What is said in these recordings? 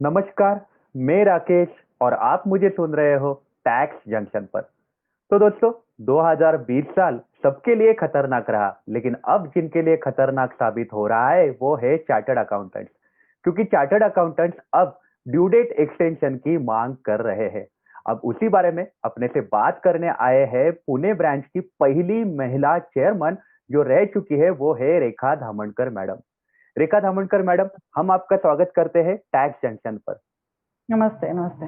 नमस्कार। मैं राकेश और आप मुझे सुन रहे हो टैक्स जंक्शन पर। तो दोस्तों, 2020 साल सबके लिए खतरनाक रहा, लेकिन अब जिनके लिए खतरनाक साबित हो रहा है वो है चार्टर्ड अकाउंटेंट्स। क्योंकि चार्टर्ड अकाउंटेंट्स अब ड्यू डेट एक्सटेंशन की मांग कर रहे हैं। अब उसी बारे में अपने से बात करने आए हैं पुणे ब्रांच की पहली महिला चेयरमैन जो रह चुकी है, वो है रेखा धामणकर मैडम। रेखा धामणकर मैडम, हम आपका स्वागत करते हैं टैक्स जंक्शन पर। नमस्ते नमस्ते।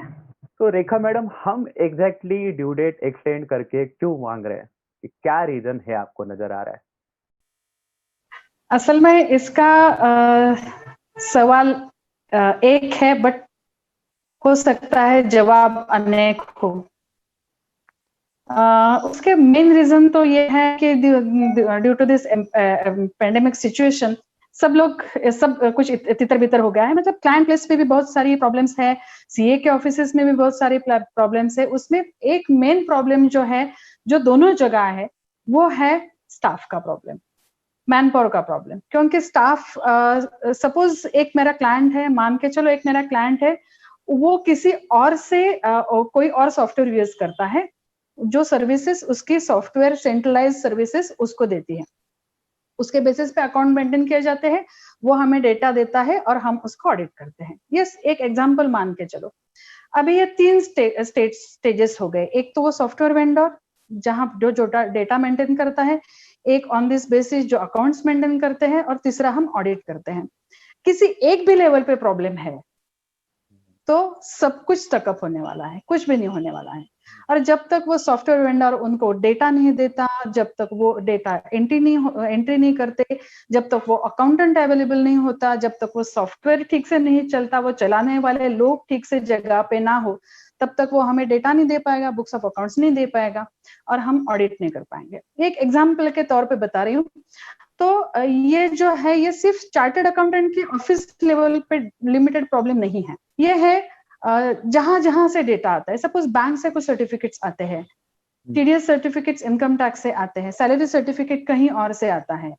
तो रेखा मैडम, हम एग्जैक्टली ड्यू डेट एक्सटेंड करके क्यों मांग रहे हैं? कि क्या रीजन है आपको नजर आ रहा है? असल में इसका सवाल एक है, बट हो सकता है जवाब अनेक हो। उसके मेन रीजन तो ये है कि due to this pandemic situation सब कुछ तितर बितर हो गया है। मतलब क्लाइंट प्लेस पे भी बहुत सारी प्रॉब्लम्स है, सीए के ऑफिसेस में भी बहुत सारी प्रॉब्लम्स है। उसमें एक मेन प्रॉब्लम जो है, जो दोनों जगह है, वो है स्टाफ का प्रॉब्लम, मैन पावर का प्रॉब्लम। क्योंकि स्टाफ, सपोज एक मेरा क्लाइंट है, मान के चलो एक मेरा क्लाइंट है, वो किसी और से कोई और सॉफ्टवेयर यूज करता है, जो सर्विसेज उसकी सॉफ्टवेयर सेंट्रलाइज सर्विसेज उसको देती है, उसके बेसिस पे अकाउंट मेंटेन किए जाते हैं, वो हमें डेटा देता है और हम उसको ऑडिट करते हैं। यस, एक एग्जांपल मान के चलो। अभी ये तीन स्टेजेस हो गए। एक तो वो सॉफ्टवेयर वेंडर जहां जो डेटा मेंटेन करता है, एक ऑन दिस बेसिस जो अकाउंट्स मेंटेन करते हैं, और तीसरा हम ऑडिट करते हैं। किसी एक भी लेवल पे प्रॉब्लम है तो सब कुछ स्टकअप होने वाला है, कुछ भी नहीं होने वाला है। और जब तक वो सॉफ्टवेयर वेंडर उनको डेटा नहीं देता, जब तक वो डेटा एंट्री नहीं करते, जब तक वो अकाउंटेंट अवेलेबल नहीं होता, जब तक वो सॉफ्टवेयर ठीक से नहीं चलता, वो चलाने वाले लोग ठीक से जगह पे ना हो, तब तक वो हमें डेटा नहीं दे पाएगा, बुक्स ऑफ अकाउंट्स नहीं दे पाएगा, और हम ऑडिट नहीं कर पाएंगे। एक एग्जाम्पल के तौर पे बता रही हूँ। तो ये जो है, ये सिर्फ चार्टर्ड अकाउंटेंट के ऑफिस लेवल पे लिमिटेड प्रॉब्लम नहीं है। ये है जहां जहां से डेटा आता है। सपोज बैंक से कुछ सर्टिफिकेट्स आते हैं, टीडीएस सर्टिफिकेट्स इनकम टैक्स से आते हैं, सैलरी सर्टिफिकेट कहीं और से आता है,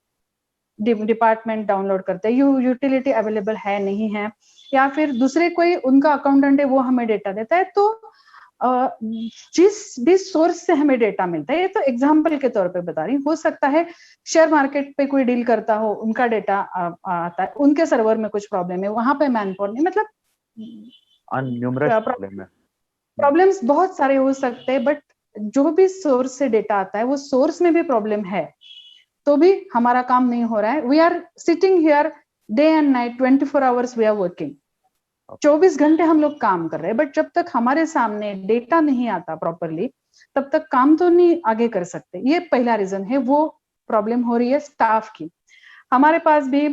डिपार्टमेंट डाउनलोड करते हैं, यूटिलिटी अवेलेबल है नहीं है, या फिर दूसरे कोई उनका अकाउंटेंट है वो हमें डेटा देता है। तो जिस भी सोर्स से हमें डेटा मिलता है, ये तो एग्जाम्पल के तौर पे बता रही हूँ, हो सकता है शेयर मार्केट पे कोई डील करता हो, उनका डेटा आता है, उनके सर्वर में कुछ प्रॉब्लम है, वहां पे मैन पावर नहीं। मतलब न्यूमरस प्रॉब्लम है। प्रॉब्लम्स बहुत सारे हो सकते हैं, बट जो भी सोर्स से डेटा आता है, वो सोर्स में भी प्रॉब्लम है, तो भी हमारा काम नहीं हो रहा है। We are sitting here day and night, 24 hours we are working. 24 घंटे हम लोग काम कर रहे हैं, बट जब तक हमारे सामने डेटा नहीं आता प्रॉपरली, तब तक काम तो नहीं आगे कर सकते। ये पहला रीजन है, वो प्रॉब्लम हो रही है स्टाफ की। हमारे पास भी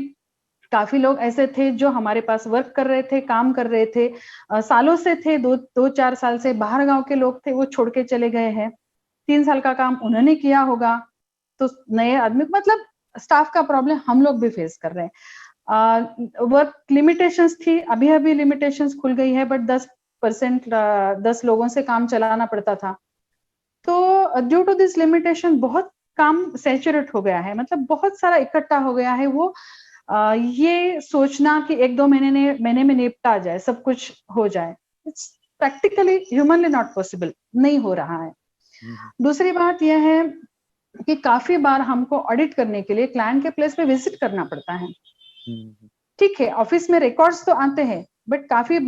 काफी लोग ऐसे थे जो हमारे पास वर्क कर रहे थे, काम कर रहे थे, सालों से थे, दो चार साल से बाहर गांव के लोग थे, वो छोड़ के चले गए हैं। 3 साल का काम उन्होंने किया होगा, तो नए आदमी, मतलब स्टाफ का प्रॉब्लम हम लोग भी फेस कर रहे हैं। वर्क लिमिटेशंस थी, अभी अभी लिमिटेशंस खुल गई है, बट 10% 10 लोगों से काम चलाना पड़ता था। तो ड्यू टू दिस लिमिटेशन बहुत काम सैचुरेट हो गया है, मतलब बहुत सारा इकट्ठा हो गया है। वो ये सोचना कि 1-2 महीने में निपटा जाए, सब कुछ हो जाए, it's practically humanly not possible, नहीं हो रहा है। दूसरी बात यह है कि काफी बार हमको ऑडिट करने के लिए क्लाइंट के प्लेस पे विजिट करना पड़ता है। ठीक है, ऑफिस में रिकॉर्ड्स तो आते हैं, बट काफी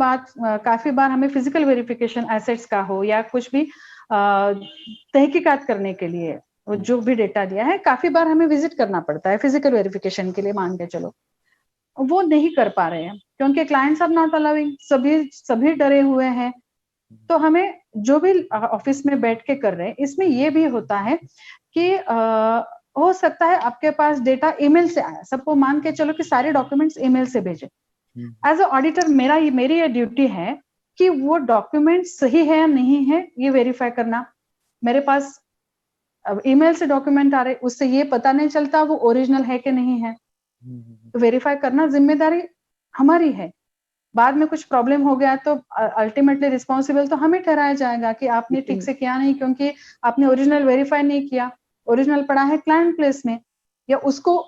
बार हमें फिजिकल वेरिफिकेशन एसेट्स का हो या कुछ भी तहकीकात करने के लिए, जो भी डेटा दिया है, काफी बार हमें विजिट करना पड़ता है फिजिकल वेरिफिकेशन के लिए, मान के चलो। वो नहीं कर पा रहे हैं क्योंकि क्लाइंट्स आर नॉट अलाउइंग, सभी डरे हुए हैं। तो हमें जो भी ऑफिस में बैठ के कर रहे हैं, इसमें ये भी होता है कि हो सकता है आपके पास डेटा ईमेल से आया, सबको मान के चलो कि सारे डॉक्यूमेंट्स ईमेल से भेजे। एज अ ऑडिटर मेरी ये ड्यूटी है कि वो डॉक्यूमेंट सही है या नहीं है, ये वेरीफाई करना। मेरे पास अब ईमेल से डॉक्यूमेंट आ रहे, उससे ये पता नहीं चलता वो ओरिजिनल है कि नहीं है, तो वेरीफाई करना जिम्मेदारी हमारी है। बाद में कुछ प्रॉब्लम हो गया तो अल्टीमेटली रिस्पॉन्सिबल तो हमें ठहराया जाएगा कि आपने ठीक से किया नहीं, क्योंकि आपने ओरिजिनल वेरीफाई नहीं किया। ओरिजिनल पड़ा है क्लाइंट प्लेस में, या उसको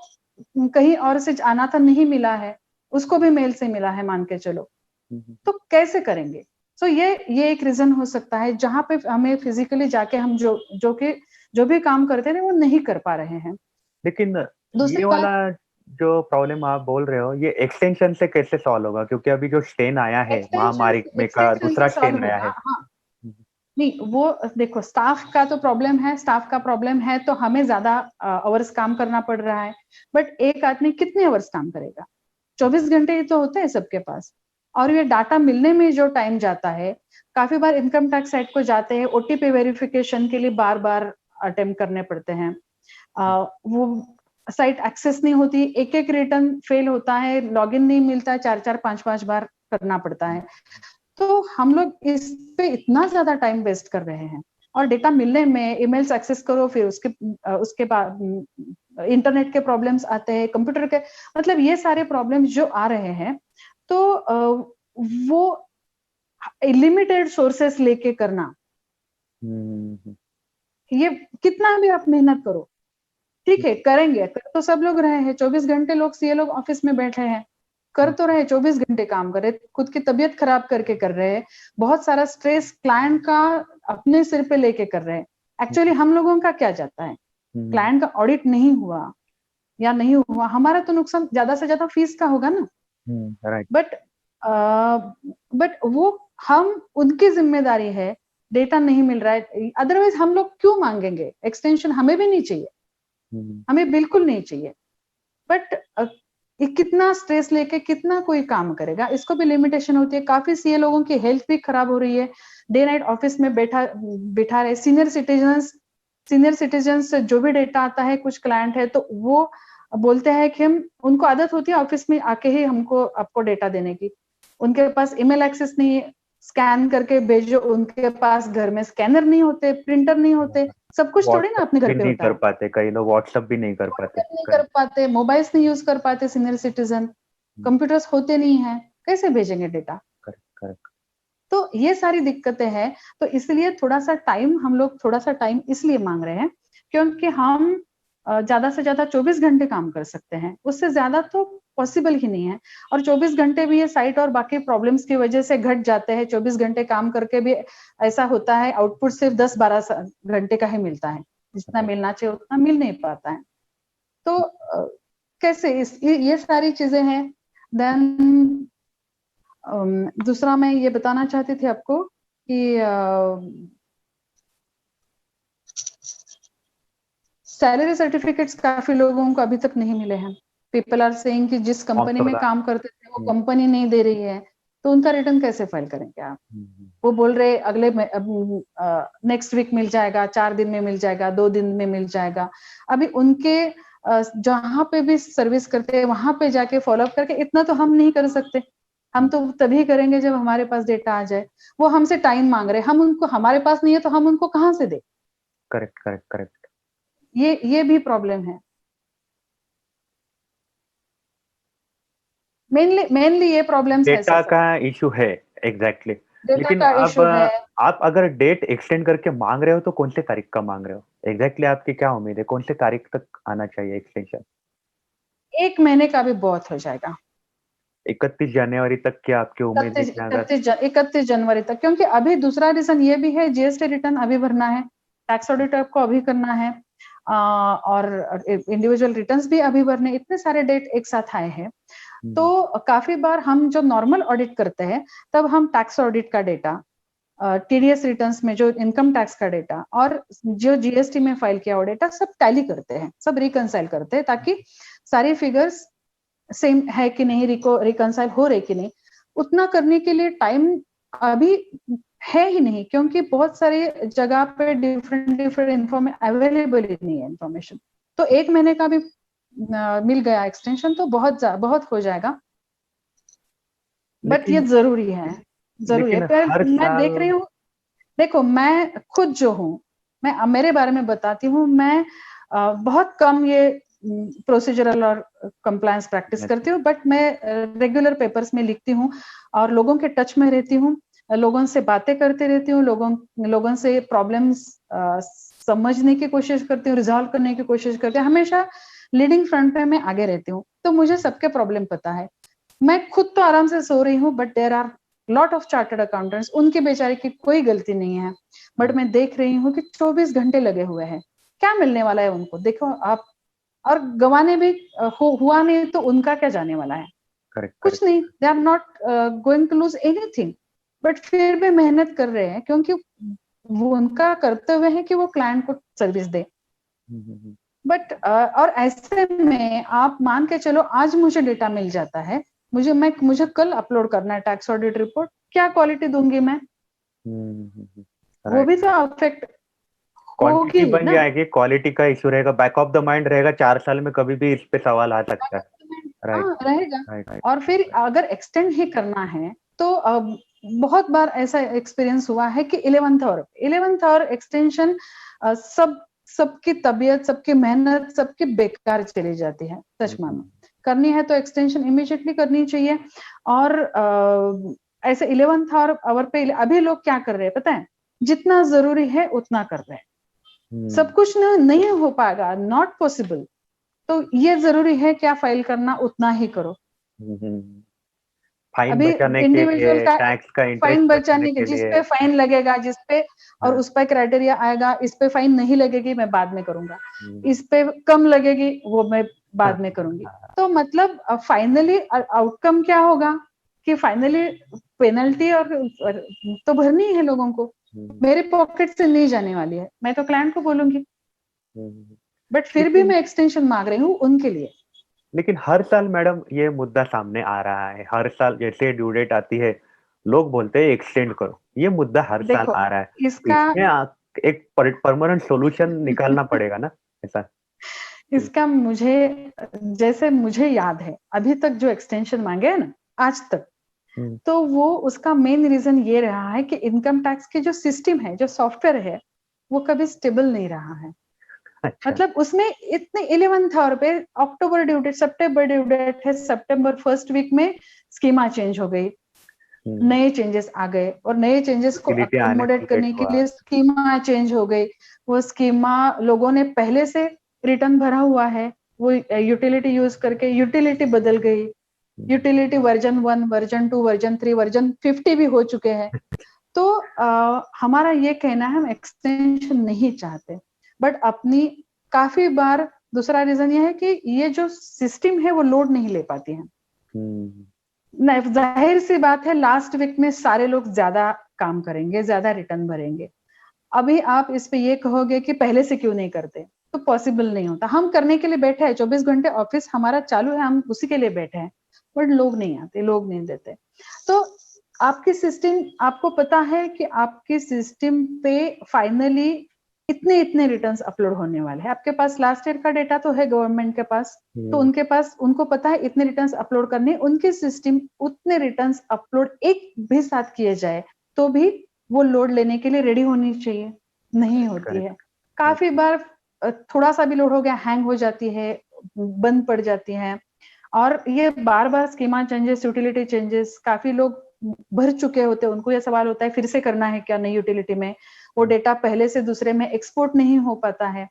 कहीं और से आना था, नहीं मिला है, उसको भी मेल से मिला है, मान के चलो, तो कैसे करेंगे? सो ये एक रीजन हो सकता है जहां पे हमें फिजिकली जाके हम जो भी काम करते थे वो नहीं कर पा रहे हैं। लेकिन दूसरी ये बात, वाला जो प्रॉब्लम आप बोल रहे हो ये एक्सटेंशन से कैसे सॉल्व होगा, क्योंकि अभी जो स्टेन आया है एक्सटेंशन महामारी में का एक्सटेंशन दूसरा से स्टेन सॉल्व आया होगा। है। हाँ, नहीं वो देखो, स्टाफ का तो प्रॉब्लम है, स्टाफ का प्रॉब्लम है तो हमें ज्यादा आवर्स काम करना पड़ रहा है। बट एक आदमी कितने आवर्स काम करेगा? 24 घंटे ही तो होते हैं सबके पास। और ये डाटा मिलने में जो टाइम जाता है, काफी बार इनकम टैक्स साइट को जाते हैं, ओटीपी वेरिफिकेशन के लिए बार बार अटेम्प्ट करने पड़ते हैं। वो साइट एक्सेस नहीं होती, एक एक रिटर्न फेल होता है, लॉगिन नहीं मिलता है, 4 4 5 5 बार करना पड़ता है। तो हम लोग इस पे इतना ज्यादा टाइम वेस्ट कर रहे हैं। और डेटा मिलने में ईमेल्स एक्सेस करो, फिर उसके बाद इंटरनेट के प्रॉब्लम्स आते हैं, कंप्यूटर के, मतलब ये सारे प्रॉब्लम्स जो आ रहे हैं, तो वो लिमिटेड सोर्सेस लेके करना, ये कितना भी आप मेहनत करो, ठीक है करेंगे, कर तो सब लोग रहे हैं, 24 घंटे लोग सीए लोग ऑफिस में बैठे हैं, कर तो रहे, 24 घंटे काम कर रहे, खुद की तबीयत खराब करके कर रहे हैं, बहुत सारा स्ट्रेस क्लाइंट का अपने सिर पे लेके कर रहे हैं। एक्चुअली हम लोगों का क्या जाता है, क्लाइंट का ऑडिट नहीं हुआ या नहीं हुआ, हमारा तो नुकसान ज्यादा से ज्यादा फीस का होगा ना। राइट। बट वो हम उनकी जिम्मेदारी है, डेटा नहीं मिल रहा है, अदरवाइज हम लोग क्यों मांगेंगे एक्सटेंशन? हमें भी नहीं चाहिए, हमें बिल्कुल नहीं चाहिए। बट कितना स्ट्रेस लेके कितना कोई काम करेगा, इसको भी लिमिटेशन होती है। काफी सीए लोगों की हेल्थ भी खराब हो रही है, डे नाइट ऑफिस में बैठा रहे। सीनियर सिटीजन जो भी डेटा आता है, कुछ क्लाइंट है तो वो बोलते हैं कि हम, उनको आदत होती है ऑफिस में आके ही आपको डेटा देने की, उनके पास ईमेल एक्सेस नहीं है, स्कैन करके भेजो, उनके पास घर में स्कैनर नहीं होते, प्रिंटर नहीं होते, सब कुछ थोड़ी ना व्हाट्सएप अपने घर भी पे नहीं होता कर है। पाते, कई लोग व्हाट्सएप भी नहीं कर पाते। व्हाट्सएप नहीं कर पाते, मोबाइल्स नहीं यूज कर पाते, सीनियर सिटीजन, कंप्यूटर्स होते नहीं है, कैसे भेजेंगे डेटा? Correct correct. तो ये सारी दिक्कतें हैं। तो इसलिए हम लोग थोड़ा सा टाइम इसलिए मांग रहे हैं क्योंकि हम ज्यादा से ज्यादा 24 घंटे काम कर सकते हैं, उससे ज्यादा तो पॉसिबल ही नहीं है। और 24 घंटे भी ये साइट और बाकी प्रॉब्लम्स की वजह से घट जाते हैं। 24 घंटे काम करके भी ऐसा होता है, आउटपुट सिर्फ 10 12 घंटे का ही मिलता है, जितना मिलना चाहिए उतना मिल नहीं पाता है। तो कैसे ये सारी चीजें हैं। देन दूसरा मैं ये बताना चाहती थी आपको कि सैलरी सर्टिफिकेट्स काफी लोगों को अभी तक नहीं मिले हैं। पीपल आर सेइंग कि जिस कंपनी में काम करते थे वो कंपनी नहीं दे रही है, तो उनका रिटर्न कैसे फाइल करेंगे आप? वो बोल रहे अगले नेक्स्ट वीक मिल जाएगा, 4 दिन में मिल जाएगा, 2 दिन में मिल जाएगा। अभी उनके जहां पे भी सर्विस करते हैं वहां पे जाके फॉलोअप करके, इतना तो हम नहीं कर सकते। हम तो तभी करेंगे जब हमारे पास डेटा आ जाए। वो हमसे टाइम मांग रहे, हम उनको, हमारे पास नहीं है तो हम उनको कहाँ से दे? Correct correct correct. ये भी प्रॉब्लम है। मेनली ये प्रॉब्लम्स है डेटा सर, का इशू है, एग्जैक्टली डेटा लेकिन का अब इशू है। आप अगर डेट एक्सटेंड करके मांग रहे हो तो कौन से तारीख का मांग रहे हो? एग्जैक्टली आपकी क्या उम्मीद है, कौन से तारीख तक आना चाहिए एक्सटेंशन? 1 महीने का भी बहुत हो जाएगा। 31 जनवरी तक क्या आपकी उम्मीद है कि अगर 31 जनवरी तक, क्योंकि अभी दूसरा रीजन ये भी है, जीएसटी रिटर्न अभी भरना है, टैक्स ऑडिट आपको अभी करना है, और इंडिविजुअल रिटर्न्स भी अभी भरने, इतने सारे डेट एक साथ आए हैं। तो काफी बार हम जब नॉर्मल ऑडिट करते हैं तब हम टैक्स ऑडिट का डेटा, टीडीएस रिटर्न्स में जो इनकम टैक्स का डेटा और जो जीएसटी में फाइल किया हुआ डेटा सब टैली करते हैं, सब रिकंसाइल करते हैं, ताकि सारी फिगर्स सेम है कि नहीं, रिकंसाइल हो रहे कि नहीं। उतना करने के लिए टाइम अभी है ही नहीं, क्योंकि बहुत सारी जगह पे डिफरेंट इंफॉर्मेशन अवेलेबल ही नहीं है इंफॉर्मेशन। तो 1 महीने का भी मिल गया एक्सटेंशन तो बहुत हो जाएगा। बट ये जरूरी है, जरूरी है। लेकिन हर मैं साल देख रही हूँ, देखो मैं खुद जो हूँ, मैं मेरे बारे में बताती हूँ, मैं बहुत कम ये प्रोसीजरल और कंप्लायंस प्रैक्टिस करती हूँ, बट मैं रेगुलर पेपर्स में लिखती हूँ और लोगों के टच में रहती हूँ, लोगों से बातें करते रहती हूँ, लोगों से प्रॉब्लम्स समझने की कोशिश करती हूँ, रिजॉल्व करने की कोशिश करती हूँ, हमेशा लीडिंग फ्रंट पे मैं आगे रहती हूँ, तो मुझे सबके प्रॉब्लम पता है। मैं खुद तो आराम से सो रही हूँ, but there are lot of chartered accountants, उनके बेचारे की कोई गलती नहीं है, बट मैं देख रही हूँ कि 24 घंटे लगे हुए हैं। क्या मिलने वाला है उनको, देखो आप, और गवाने भी हुआ नहीं तो उनका क्या जाने वाला है, करेक्ट कुछ करेक्ट। नहीं, they are not going to lose anything, but फिर भी मेहनत कर रहे हैं क्योंकि वो उनका कर्तव्य है कि वो क्लाइंट को सर्विस दे। बट और ऐसे में आप मान के चलो, आज मुझे डेटा मिल जाता है, मुझे कल अपलोड करना है टैक्स ऑडिट रिपोर्ट, क्या क्वालिटी दूंगी मैं, वो राइट। भी तो अफेक्ट क्वांटिटी होगी बन ना। जाएगी, क्वालिटी का इशू रहेगा, बैक ऑफ द माइंड रहेगा, 4 साल में कभी भी इस पे सवाल आ सकता है। राइट हाँ रहेगा। Right right. और फिर अगर एक्सटेंड ही करना है तो बहुत बार ऐसा एक्सपीरियंस हुआ है कि 11th आवर एक्सटेंशन सबकी तबीयत, सबकी मेहनत, सबकी बेकार चली जाती है, सच मानो। करनी है तो एक्सटेंशन इमीडिएटली करनी चाहिए। और ऐसे 11th आवर पे अभी लोग क्या कर रहे हैं पता है, जितना जरूरी है उतना कर रहे हैं, सब कुछ नहीं हो पाएगा, नॉट पॉसिबल, तो ये जरूरी है क्या फाइल करना उतना ही करो। फाइन अभी बचाने के इंडिविजुअल लिए, का टैक्स का फाइन इंटरेस्ट बचाने बचाने के, के जिस लिए। पे फाइन लगेगा, जिस पे और हाँ, उस पे क्राइटेरिया आएगा, इस पे फाइन नहीं लगेगी मैं बाद में करूंगा, हम्म, इस पे कम लगेगी वो मैं बाद में करूंगी। हाँ, तो मतलब फाइनली आउटकम क्या होगा कि फाइनली पेनल्टी और तो भरनी है लोगों को, मेरे पॉकेट से नहीं जाने वाली है, मैं तो क्लाइंट को बोलूंगी। हम्म। बट फिर भी लेकिन मैं एक्सटेंशन मांग रही हूँ उनके लिए। लेकिन हर साल मैडम ये मुद्दा सामने आ रहा है, हर साल जैसे ड्यू डेट आती है लोग बोलते हैं एक्सटेंड करो, ये मुद्दा हर साल देखो आ रहा है। इसका इसमें एक परमानेंट सॉल्यूशन निकालना पड़ेगा ना, ऐसा। इसका मुझे, जैसे मुझे याद है अभी तक जो एक्सटेंशन मांगे है ना आज तक, हम्म, तो वो उसका मेन रीजन ये रहा है कि इनकम टैक्स की जो सिस्टम है, जो सॉफ्टवेयर है, वो कभी स्टेबल नहीं रहा है। अच्छा। मतलब उसमें इतने 11th आवर पे, अक्टूबर ड्यू डेट, सितंबर ड्यू डेट है, सितंबर फर्स्ट वीक में स्कीमा चेंज हो गई, नए चेंजेस आ गए, और नए चेंजेस को यूटिलिटी आने अकोमोडेट में लेट करने के हुआ। लिए स्कीमा चेंज हो गई। वो स्कीमा लोगों ने पहले से रिटर्न भरा हुआ है, वो यूटिलिटी यूज करके यूटिलिटी बदल गई, utility version 1, version 2, version 3, version 50 भी हो चुके हैं। तो हमारा ये कहना है हम एक्सटेंशन नहीं चाहते, बट अपनी काफी बार दूसरा रीजन ये है कि ये जो सिस्टम है वो लोड नहीं ले पाती है। जाहिर सी बात है लास्ट वीक में सारे लोग ज्यादा काम करेंगे, ज्यादा रिटर्न भरेंगे। अभी आप इस पे ये कहोगे कि पहले से क्यों नहीं करते, तो पॉसिबल नहीं होता। हम करने के लिए बैठे हैं, 24 घंटे ऑफिस हमारा चालू है, हम उसी के लिए बैठे हैं, बट लोग नहीं आते, लोग नहीं देते। तो आपकी सिस्टम, आपको पता है कि आपकी सिस्टम पे फाइनली इतने इतने रिटर्न्स अपलोड होने वाले हैं, आपके पास लास्ट ईयर का डेटा तो है गवर्नमेंट के पास, तो उनके पास, उनको पता है इतने रिटर्न्स अपलोड करने, उनके सिस्टम उतने रिटर्न्स अपलोड एक भी साथ किए जाए तो भी वो लोड लेने के लिए रेडी होनी चाहिए, नहीं होती है। काफी बार थोड़ा सा भी लोड हो गया हैंग हो जाती है, बंद पड़ जाती है। और ये बार बार स्कीमा चेंजेस, यूटिलिटी चेंजेस, काफी लोग भर चुके होते हैं, उनको ये सवाल होता है फिर से करना है क्या नई यूटिलिटी में, वो डेटा पहले से दूसरे में एक्सपोर्ट नहीं हो पाता है।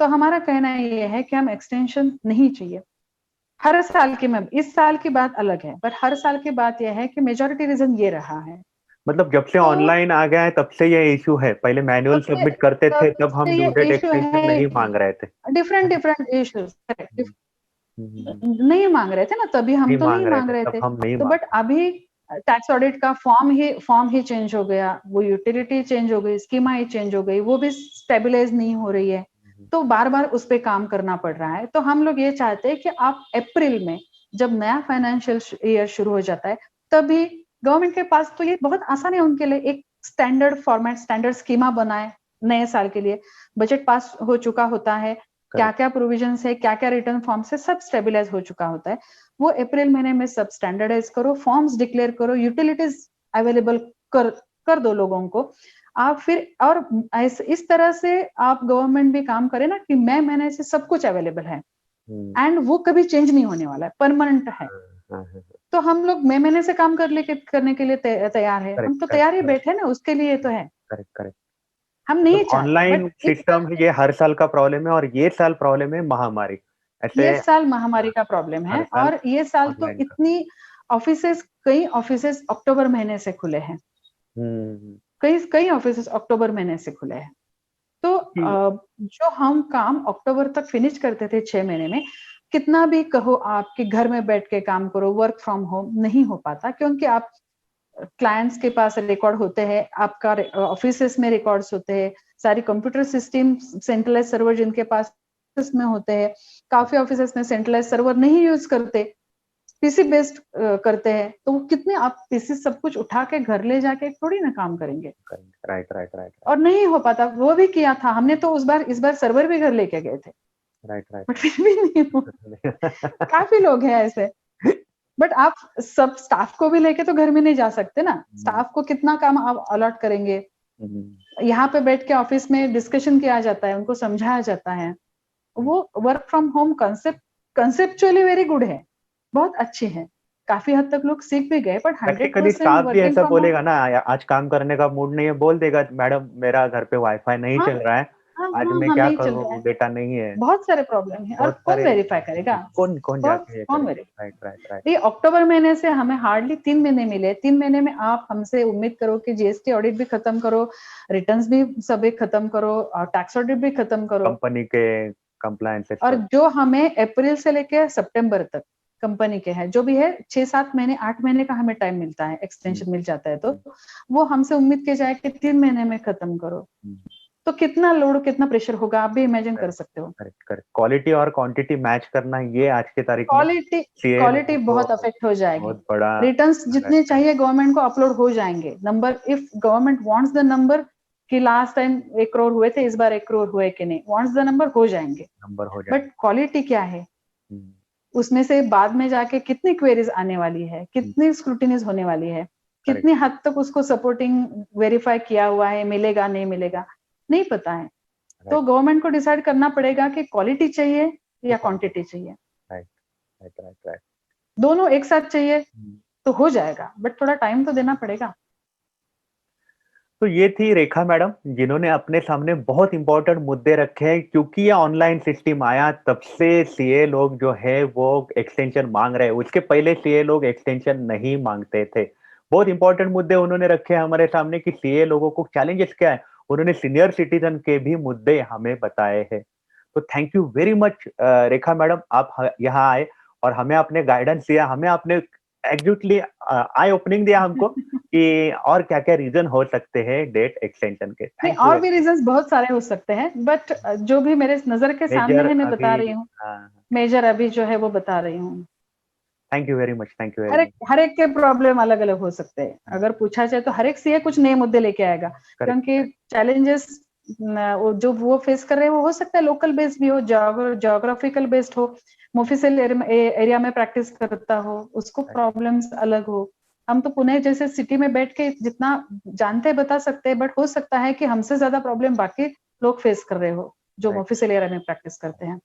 तो हमारा कहना ये है कि हम एक्सटेंशन नहीं चाहिए हर साल की। में इस साल की बात अलग है, पर हर साल की बात यह है कि मेजोरिटी रीजन ये रहा है। मतलब जब से तो ऑनलाइन आ गया है तब से ये इशू है, पहले मैनुअल तब से सबमिट करते थे तब तब हम से ड्यू ये डेट इशू एक्सटेंशन है, नहीं मांग रहे थे। डिफरेंट डिफरेंट इश्यूज, हम्म, हम्म, नहीं मांग रहे थे ना, तभी हम नहीं तो नहीं मांग रहे मांग थे, रहे तब थे। हम नहीं तो मांग बट अभी टैक्स ऑडिट का फॉर्म ही चेंज हो गया, वो यूटिलिटी चेंज हो गई, स्कीमा ही चेंज हो गई, वो भी स्टेबलाइज नहीं हो रही है, रहे। तो बार बार उस पर काम करना पड़ रहा है। तो हम लोग ये चाहते हैं कि आप अप्रैल में जब नया फाइनेंशियल ईयर शुरू हो जाता है, तभी गवर्नमेंट के पास तो ये बहुत आसान है उनके लिए, एक स्टैंडर्ड फॉर्मेट, स्टैंडर्ड स्कीमा बनाए नए साल के लिए, बजट पास हो चुका होता है, क्या क्या प्रोविजन है, क्या क्या रिटर्न फॉर्म से सब स्टेबलाइज हो चुका होता है, वो अप्रैल महीने में सब स्टैंडर्डाइज करो, फॉर्म्स डिक्लेयर करो, यूटिलिटीज अवेलेबल कर दो लोगों को। आप फिर और इस तरह से आप गवर्नमेंट भी काम करे ना कि मई महीने से सब कुछ अवेलेबल है, एंड वो कभी चेंज नहीं होने वाला है, परमानेंट है। तो हम लोग मई महीने से काम करने के लिए तैयार है, हम करेक्ट तो तैयार ही करेक्ट बैठे ना उसके लिए तो है, करेक्ट करेक्ट। हम मतलब नहीं चाहते। ऑनलाइन बट इस सिस्टम ये हर साल का प्रॉब्लम है, और ये साल प्रॉब्लम है महामारी, ऐसे ये साल महामारी का प्रॉब्लम है, हर साल और ये साल तो ऑनलाइन का। इतनी ऑफिसेस, कई ऑफिसेस अक्टूबर महीने से खुले हैं, कई कई ऑफिसेस अक्टूबर महीने से खुले हैं। तो जो हम काम अक्टूबर तक फिनिश करते थे 6 महीने में, कितना भी कहो आपके घर में बैठ के काम करो, वर्क फ्रॉम होम, नहीं हो पाता, क्योंकि आप क्लाइंट्स के पास रिकॉर्ड होते हैं, आपका ऑफिसेस में रिकॉर्ड्स होते हैं, सारी कंप्यूटर सिस्टम सेंट्रलाइज सर्वर जिनके पास में होते हैं, काफी ऑफिसेस में सेंट्रलाइज सर्वर नहीं यूज करते, पीसी बेस्ड करते हैं, तो वो कितने आप पीसी सब कुछ उठा के घर ले जाके थोड़ी ना काम करेंगे। Right right right. और नहीं हो पाता, वो भी किया था हमने, तो इस बार सर्वर भी घर लेके गए थे। Right right. बट फिर भी नहीं हो काफी लोग हैं ऐसे। बट आप सब स्टाफ को भी लेके तो घर में नहीं जा सकते ना, स्टाफ को कितना काम आप अलॉट करेंगे। यहाँ पे बैठ के ऑफिस में डिस्कशन किया जाता है, उनको समझाया जाता है। वो work from home conceptually very good है, बहुत अच्छी है, काफी हद तक लोग सीख भी गए, बट 100% स्टाफ भी ऐसा वर्किंग बोलेगा ना, आज काम करने का मूड नहीं है, बोल देगा मैडम मेरा घर पे वाईफाई नहीं चल रहा है, आज मैं क्या करूँ, डेटा नहीं है, बहुत सारे प्रॉब्लम है, और कौन वेरीफाई करेगा, कौन जाके कौन वेरीफाई। Right right right. ये अक्टूबर महीने से हमें हार्डली 3 महीने मिले, 3 महीने में आप हमसे उम्मीद करो कि जीएसटी ऑडिट भी खत्म करो, रिटर्न्स भी सभी खत्म करो, और टैक्स ऑडिट भी खत्म करो, कंपनी के कंप्लायंस, और जो हमें अप्रैल से लेकर सितंबर तक कंपनी के है, जो भी है 6-7 महीने 8 महीने का हमें टाइम मिलता है, एक्सटेंशन मिल जाता है, तो वो हमसे उम्मीद की जाए कि 3 महीने में खत्म करो, तो कितना लोड, कितना प्रेशर होगा, आप भी इमेजिन कर सकते हो। क्वालिटी और क्वांटिटी मैच करना, ये आज के तारीख में क्वालिटी बहुत अफेक्ट हो जाएगी, बहुत बड़ा। रिटर्न्स जितने चाहिए गवर्नमेंट को अपलोड हो जाएंगे, number, if government wants the number कि लास्ट टाइम 1 करोड़ हुए थे, इस बार 1 करोड़ हुए कि नहीं, वांट्स द नंबर, हो जाएंगे, बट क्वालिटी क्या है, उसमें से बाद में जाके कितनी क्वेरीज आने वाली है, कितनी स्क्रूटिनीज होने वाली है, कितनी हद तक उसको सपोर्टिंग वेरीफाई किया हुआ है, मिलेगा नहीं मिलेगा, नहीं पता है। तो गवर्नमेंट को डिसाइड करना पड़ेगा कि क्वालिटी चाहिए या क्वांटिटी चाहिए। राइट। दोनों एक साथ चाहिए तो हो जाएगा, बट थोड़ा टाइम तो देना पड़ेगा। तो ये थी रेखा मैडम, जिन्होंने अपने सामने बहुत इंपॉर्टेंट मुद्दे रखे हैं, क्योंकि ये ऑनलाइन सिस्टम आया तब से सीए लोग जो है वो एक्सटेंशन मांग रहे हैं, उसके पहले सीए लोग एक्सटेंशन नहीं मांगते थे। बहुत इंपॉर्टेंट मुद्दे उन्होंने रखे हैं हमारे सामने कि सीए लोगों को चैलेंजेस क्या है, उन्होंने सीनियर सिटीजन के भी मुद्दे हमें बताए हैं। तो thank you very much Rekha madam, आप यहाँ आए और हमें अपने गाइडेंस दिया, हमें आपने एग्जैक्टली आई ओपनिंग दिया हमको कि और क्या क्या रीजन हो सकते हैं डेट एक्सटेंशन के। नहीं, और भी रीजंस बहुत सारे हो सकते हैं, बट जो भी मेरे नजर के सामने है मैं बता रही हूँ, मेजर अभी जो है वो बता रही हूँ। Thank you very much, thank you very much. हर एक के प्रॉब्लम अलग अलग हो सकते हैं, अगर पूछा जाए तो हर एक सीए कुछ नए मुद्दे लेके आएगा, क्योंकि चैलेंजेस जो वो फेस कर रहे हैं वो हो सकता है लोकल बेस्ड भी हो, जोग्राफिकल बेस्ड हो, मोफिसिल एरिया में प्रैक्टिस करता हो, उसको प्रॉब्लम्स अलग हो। हम तो पुणे जैसे सिटी में बैठ के जितना जानते बता सकते हैं, बट हो सकता है कि हमसे ज्यादा प्रॉब्लम बाकी लोग फेस कर रहे हो जो मोफिसिल एरिया में प्रैक्टिस करते हैं।